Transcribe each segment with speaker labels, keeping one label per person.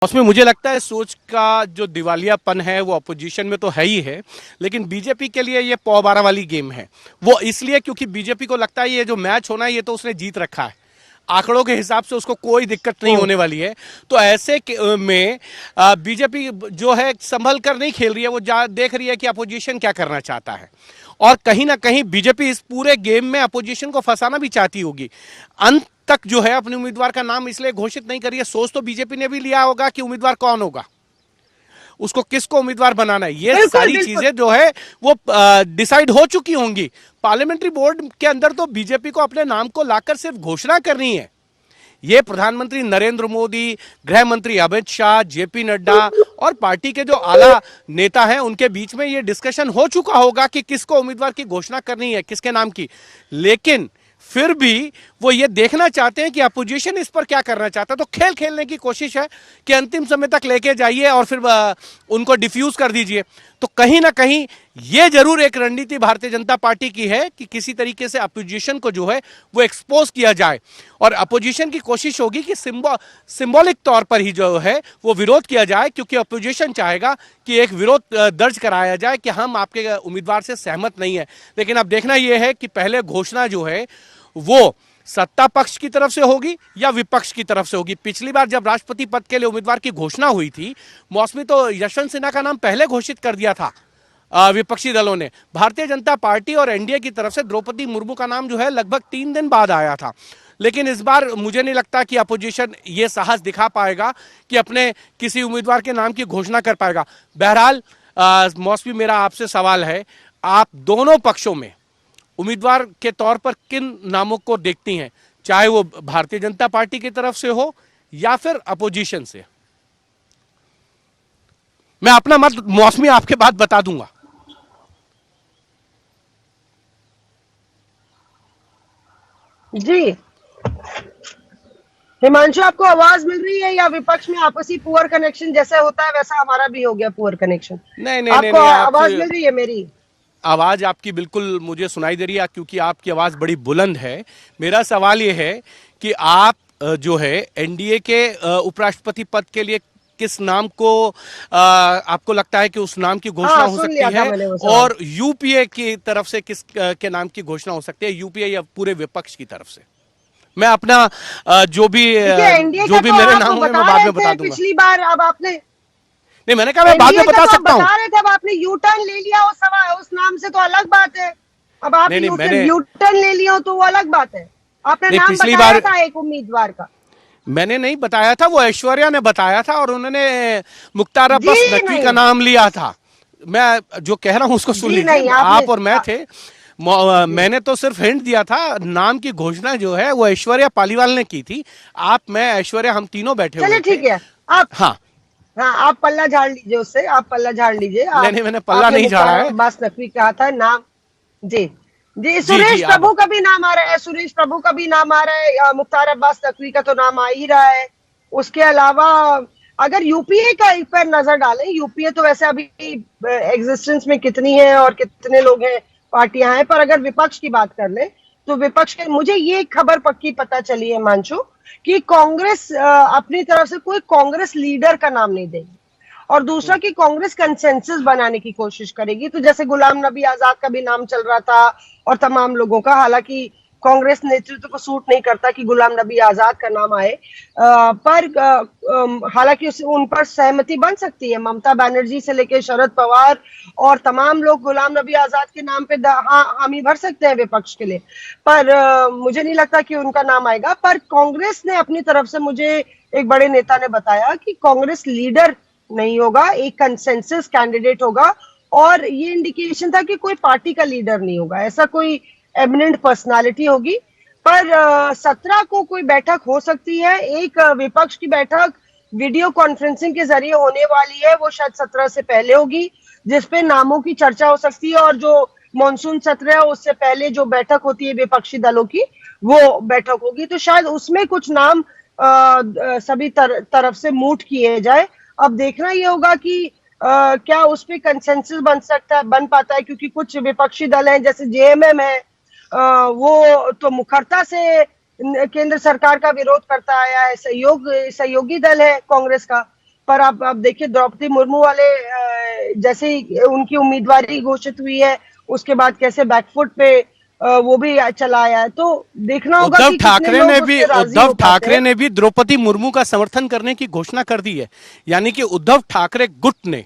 Speaker 1: उसमें मुझे लगता है सोच का जो दिवालियापन है वो अपोजिशन में तो है ही है, लेकिन बीजेपी के लिए ये पौ 12 वाली गेम है। वो इसलिए क्योंकि बीजेपी को लगता है ये जो मैच होना है ये तो उसने जीत रखा है, आंकड़ों के हिसाब से उसको कोई दिक्कत नहीं होने वाली है। तो ऐसे में बीजेपी जो है संभल कर नहीं खेल रही है, वो देख रही है कि अपोजिशन क्या करना चाहता है, और कहीं ना कहीं बीजेपी इस पूरे गेम में अपोजिशन को फंसाना भी चाहती होगी। अंत तक जो है अपने उम्मीदवार का नाम इसलिए घोषित नहीं करी है, सोच तो बीजेपी ने भी लिया होगा कि उम्मीदवार कौन होगा, उसको किसको उम्मीदवार बनाना है, ये सारी चीजें जो है वो डिसाइड हो चुकी होंगी। पार्लियामेंट्री बोर्ड के अंदर तो बीजेपी को अपने नाम को लाकर सिर्फ घोषणा करनी है। ये प्रधानमंत्री नरेंद्र मोदी, गृह मंत्री अमित शाह, जेपी नड्डा और पार्टी के जो आला नेता हैं उनके बीच में ये डिस्कशन हो चुका होगा कि किसको उम्मीदवार की घोषणा करनी है, किसके नाम की। लेकिन फिर भी वो ये देखना चाहते हैं कि अपोजिशन इस पर क्या करना चाहता है, तो खेल खेलने की कोशिश है कि अंतिम समय तक लेके जाइए और फिर उनको डिफ्यूज कर दीजिए। तो कहीं ना कहीं ये जरूर एक रणनीति भारतीय जनता पार्टी की है कि किसी तरीके से अपोजिशन को जो है वो एक्सपोज किया जाए, और अपोजिशन की कोशिश होगी कि सिंबॉलिक तौर पर ही जो है वो विरोध किया जाए, क्योंकि अपोजिशन चाहेगा कि एक विरोध दर्ज कराया जाए कि हम आपके उम्मीदवार से सहमत नहीं है। लेकिन अब देखना यह है कि पहले घोषणा जो है वो सत्ता पक्ष की तरफ से होगी या विपक्ष की तरफ से होगी। पिछली बार जब राष्ट्रपति पद के लिए उम्मीदवार की घोषणा हुई थी, मौसमी तो यशवंत सिन्हा का नाम पहले घोषित कर दिया था विपक्षी दलों ने। भारतीय जनता पार्टी और एनडीए की तरफ से द्रौपदी मुर्मू का नाम जो है लगभग 3 दिन बाद आया था। लेकिन इस बार मुझे नहीं लगता कि अपोजिशन ये साहस दिखा पाएगा कि अपने किसी उम्मीदवार के नाम की घोषणा कर पाएगा। बहरहाल मौसमी, मेरा आपसे सवाल है, आप दोनों पक्षों में उम्मीदवार के तौर पर किन नामों को देखती हैं, चाहे वो भारतीय जनता पार्टी की तरफ से हो या फिर अपोजिशन से? मैं अपना मत मौसमी आपके बाद बता दूंगा।
Speaker 2: जी हिमांशु, आपको आवाज मिल रही है या विपक्ष में आपसी पुअर कनेक्शन जैसे होता है वैसा हमारा भी हो गया पुअर कनेक्शन?
Speaker 1: नहीं नहीं नहीं
Speaker 2: आपको
Speaker 1: नहीं,
Speaker 2: आवाज मिल रही है मेरी?
Speaker 1: आवाज आपकी बिल्कुल मुझे सुनाई दे रही है, क्योंकि आपकी आवाज बड़ी बुलंद है। मेरा सवाल यह है कि आप जो है एनडीए के उपराष्ट्रपति पद के लिए किस नाम को आपको लगता है कि उस नाम की घोषणा हो सकती है, और यूपीए की तरफ से किस के नाम की घोषणा हो सकती है, यूपीए या पूरे विपक्ष की तरफ से? मैं अपना जो भी मेरे नाम होंगे मैं बाद में बता दूंगा।
Speaker 2: पिछली बार अब आपने
Speaker 1: नहीं, मैंने कहा मैं बाद में बता सकता हूँ।
Speaker 2: बता रहे थे, अब आपने यू टर्न ले लिया उस नाम से तो अलग बात है। अब आप यू टर्न ले लिया तो वो अलग बात है। आपने नाम बताया था एक उम्मीदवार का।
Speaker 1: मैंने नहीं बताया था, वो ऐश्वर्या ने बताया था, और उन्होंने मुख्तार अब्बास नकवी का नाम लिया था। मैं जो कह रहा हूं उसको सुन लीजिए। आप और मैं थे, मैंने तो सिर्फ हिंट दिया था। नाम की घोषणा जो है वो ऐश्वर्या पालीवाल ने की थी। आप, मैं, ऐश्वर्या, हम तीनों बैठे हुए थे।
Speaker 2: ठीक है, आप हाँ, आप पल्ला झाड़ लीजिए उससे, आप पल्ला झाड़ लीजिए।
Speaker 1: नहीं, मैंने पल्ला नहीं झाड़ा है।
Speaker 2: अब्बास नकवी कहा था नाम। जी सुरेश प्रभु का भी नाम आ रहा है, सुरेश प्रभु का भी नाम आ रहा है, मुख्तार अब्बास नकवी का तो नाम आ ही रहा है। उसके अलावा अगर यूपीए का एक पर नजर डालें, यूपीए तो वैसे अभी एग्जिस्टेंस में कितनी है और कितने लोग हैं, पार्टियां हैं, पर अगर विपक्ष की बात कर ले तो विपक्ष के मुझे ये खबर पक्की पता चली है मांशु कि कांग्रेस अपनी तरफ से कोई कांग्रेस लीडर का नाम नहीं देगी, और दूसरा कि कांग्रेस कंसेंसस बनाने की कोशिश करेगी। तो जैसे गुलाम नबी आजाद का भी नाम चल रहा था और तमाम लोगों का, हालांकि कांग्रेस नेतृत्व को सूट नहीं करता कि गुलाम नबी आजाद का नाम आए, पर हालांकि उन पर सहमति बन सकती है। ममता बनर्जी से लेकर शरद पवार और तमाम लोग गुलाम नबी आजाद के नाम पे हामी भर सकते हैं विपक्ष के लिए, पर मुझे नहीं लगता कि उनका नाम आएगा। पर कांग्रेस ने अपनी तरफ से, मुझे एक बड़े नेता ने बताया कि कांग्रेस लीडर नहीं होगा, एक कंसेंसस कैंडिडेट होगा, और ये इंडिकेशन था कि कोई पार्टी का लीडर नहीं होगा, ऐसा कोई एमिनेंट पर्सनालिटी होगी। पर 17 को कोई बैठक हो सकती है, एक विपक्ष की बैठक वीडियो कॉन्फ्रेंसिंग के जरिए होने वाली है, वो शायद 17 से पहले होगी, जिसपे नामों की चर्चा हो सकती है, और जो मॉनसून सत्र है उससे पहले जो बैठक होती है विपक्षी दलों की, वो बैठक होगी। तो शायद उसमें कुछ नाम सभी तरफ से मूट किए जाए। अब देखना ये होगा कि क्या उस पर कंसेंसस बन पाता है, क्योंकि कुछ विपक्षी दल हैं जैसे जेएमएम है, वो तो मुखरता से केंद्र सरकार का विरोध करता आया है, सहयोगी दल है कांग्रेस का, पर अब देखिए द्रौपदी मुर्मू वाले जैसे ही उनकी उम्मीदवारी घोषित हुई है, उसके बाद कैसे बैकफुट पे वो भी चला आया है। तो देखना होगा कि कितने लोग उससे राजी हो
Speaker 1: उद्धव
Speaker 2: पाते
Speaker 1: ठाकरे
Speaker 2: हैं।
Speaker 1: ने भी द्रौपदी मुर्मू का समर्थन करने की घोषणा कर दी है। यानी कि उद्धव ठाकरे गुट ने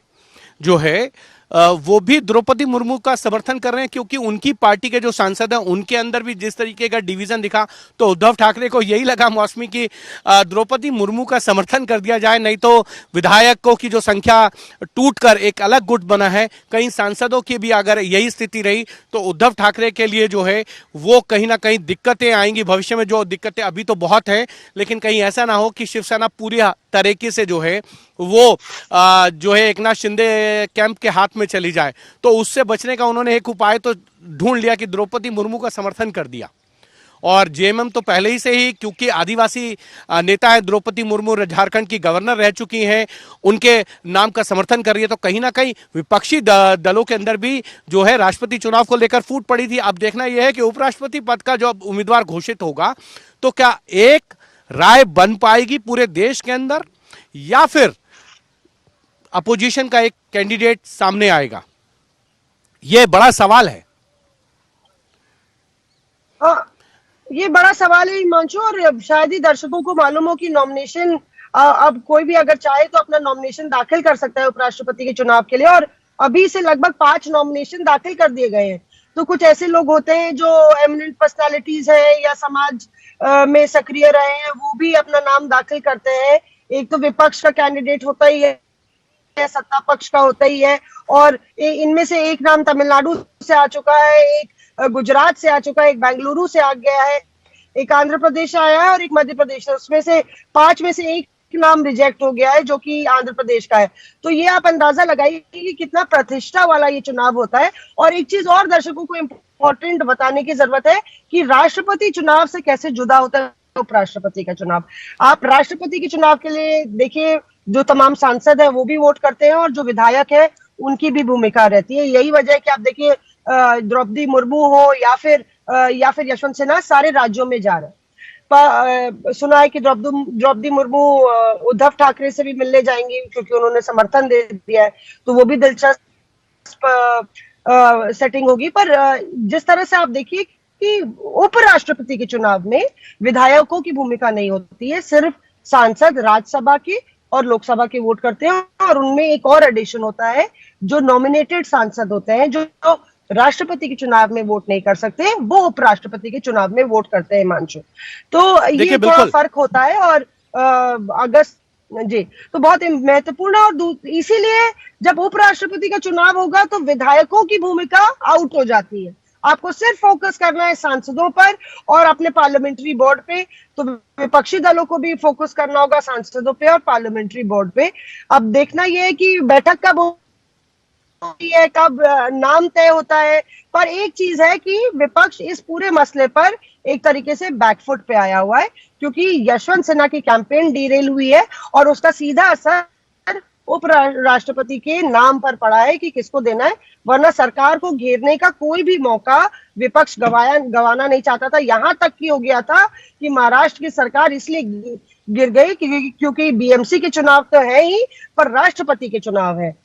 Speaker 1: जो है वो भी द्रौपदी मुर्मू का समर्थन कर रहे हैं, क्योंकि उनकी पार्टी के जो सांसद हैं उनके अंदर भी जिस तरीके का डिवीजन दिखा, तो उद्धव ठाकरे को यही लगा मौसमी की द्रौपदी मुर्मू का समर्थन कर दिया जाए, नहीं तो विधायकों की जो संख्या टूटकर एक अलग गुट बना है, कई सांसदों की भी अगर यही स्थिति रही तो उद्धव ठाकरे के लिए जो है वो कहीं ना कहीं दिक्कतें आएंगी भविष्य में। जो दिक्कतें अभी तो बहुत है, लेकिन कहीं ऐसा ना हो कि शिवसेना पूरी तरीके से जो है वो जो है एकनाथ शिंदे कैंप के हाथ में चली जाए। तो उससे बचने का उन्होंने एक उपाय तो ढूंढ लिया कि द्रौपदी मुर्मू का समर्थन कर दिया। और जेएमएम तो पहले ही से ही, क्योंकि आदिवासी नेता है द्रौपदी मुर्मू, झारखंड की गवर्नर रह चुकी हैं, उनके नाम का समर्थन कर रही है, तो कहीं ना कहीं विपक्षी दलों के अंदर भी जो है राष्ट्रपति चुनाव को लेकर फूट पड़ी थी। अब देखना यह है कि उपराष्ट्रपति पद का जो उम्मीदवार घोषित होगा तो क्या एक राय बन पाएगी पूरे देश के अंदर, या फिर अपोजिशन का एक कैंडिडेट सामने आएगा, यह बड़ा सवाल है।
Speaker 2: हाँ, ये बड़ा सवाल है हिमांशु, और शायद ही दर्शकों को मालूम हो कि नॉमिनेशन अब कोई भी अगर चाहे तो अपना नॉमिनेशन दाखिल कर सकता है उपराष्ट्रपति के चुनाव के लिए, और अभी से लगभग 5 नॉमिनेशन दाखिल कर दिए गए हैं। तो कुछ ऐसे लोग होते हैं जो एमिनेंट पर्सनालिटीज हैं या समाज में सक्रिय रहे हैं, वो भी अपना नाम दाखिल करते हैं। एक तो विपक्ष का कैंडिडेट होता ही है, सत्ता पक्ष का होता ही है, और इनमें से एक नाम तमिलनाडु से आ चुका है, एक गुजरात से आ चुका है, एक बेंगलुरु से आ गया है, एक आंध्र प्रदेश आया है और एक मध्य प्रदेश है। उसमें से 5 में से एक नाम रिजेक्ट हो गया है जो कि आंध्र प्रदेश का है। तो ये आप अंदाजा लगाइए कि कितना प्रतिष्ठा वाला ये चुनाव होता है। और एक चीज और दर्शकों को इम्पोर्टेंट बताने की जरूरत है कि राष्ट्रपति चुनाव से कैसे जुदा होता है उपराष्ट्रपति का चुनाव। आप राष्ट्रपति के चुनाव के लिए देखिए, जो तमाम सांसद है वो भी वोट करते हैं और जो विधायक है उनकी भी भूमिका रहती है। यही वजह है कि आप देखिए द्रौपदी मुर्मू हो या फिर यशवंत सिन्हा सारे राज्यों में जा रहे हैं। सुना है कि द्रौपदी मुर्मू उद्धव ठाकरे से भी मिलने जाएंगी क्योंकि उन्होंने समर्थन दे दिया है, तो वो भी दिलचस्प सेटिंग होगी। पर जिस तरह से आप देखिए कि उपराष्ट्रपति के चुनाव में विधायकों की भूमिका नहीं होती है, सिर्फ सांसद राज्यसभा के और लोकसभा के वोट करते हैं, और उनमें एक और एडिशन होता है, जो नॉमिनेटेड सांसद होते हैं, जो राष्ट्रपति के चुनाव में वोट नहीं कर सकते, वो उपराष्ट्रपति के चुनाव में वोट करते हैं मानसू। तो ये थोड़ा फर्क होता है। और अगस्त जी तो बहुत महत्वपूर्ण है। और इसीलिए जब उपराष्ट्रपति का चुनाव होगा तो विधायकों की भूमिका आउट हो जाती है। आपको सिर्फ फोकस करना है सांसदों पर और अपने पार्लियामेंट्री बोर्ड पे। तो विपक्षी दलों को भी फोकस करना होगा सांसदों पे और पार्लियामेंट्री बोर्ड पे। अब देखना यह है कि बैठक कब होती है, कब नाम तय होता है। पर एक चीज है कि विपक्ष इस पूरे मसले पर एक तरीके से बैकफुट पे आया हुआ है, क्योंकि यशवंत सिन्हा की कैंपेन डीरेल हुई है और उसका सीधा असर उपराष्ट्रपति के नाम पर पड़ा है कि किसको देना है। वरना सरकार को घेरने का कोई भी मौका विपक्ष गवाना नहीं चाहता था। यहां तक की हो गया था कि महाराष्ट्र की सरकार इसलिए गिर गई क्योंकि बीएमसी के चुनाव तो है ही, पर राष्ट्रपति के चुनाव है।